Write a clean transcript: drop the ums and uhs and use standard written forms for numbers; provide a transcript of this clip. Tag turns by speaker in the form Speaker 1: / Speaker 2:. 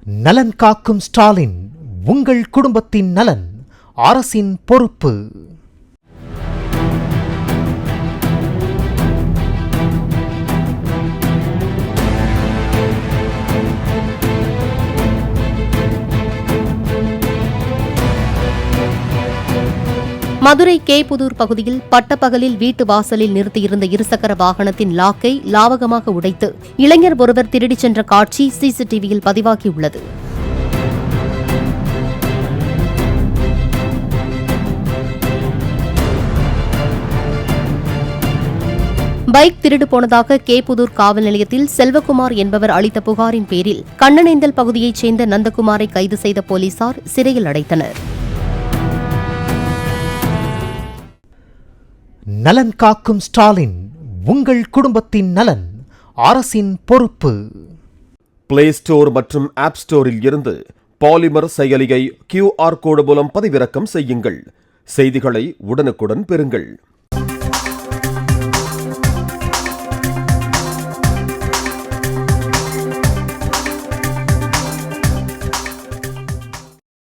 Speaker 1: நலன் காக்கும் ஸ்டாலின், உங்கள் குடும்பத்தின் நலன் அரசின் பொறுப்பு.
Speaker 2: மதுரை கேபுதூர் பகுதியில் பட்டப்பகலில் வீட்டு வாசலில் நிறுத்தியிருந்த இருசக்கர வாகனத்தின் லாக்கை லாவகமாக உடைத்து இளைஞர் ஒருவர் திருடிச் சென்ற காட்சி சிசிடிவியில் பதிவாகியுள்ளது. பைக் திருடு போனதாக கேபுதூர் காவல் நிலையத்தில் செல்வகுமார் என்பவர் அளித்த புகாரின் பேரில் கண்ணனேந்தல் பகுதியைச் சேர்ந்த நந்தகுமாரை கைது செய்த போலீசார் சிறையில் அடைத்தனர்.
Speaker 1: நலன் காக்கும் ஸ்டாலின், உங்கள் குடும்பத்தின் நலன் அரசின் பொறுப்பு.
Speaker 3: பிளே ஸ்டோர் மற்றும் ஆப் ஸ்டோரில் இருந்து பாலிமர் செயலியை QR கோடு மூலம் பதிவிறக்கம் செய்யுங்கள். செய்திகளை உடனுக்குடன் பெறுங்கள்.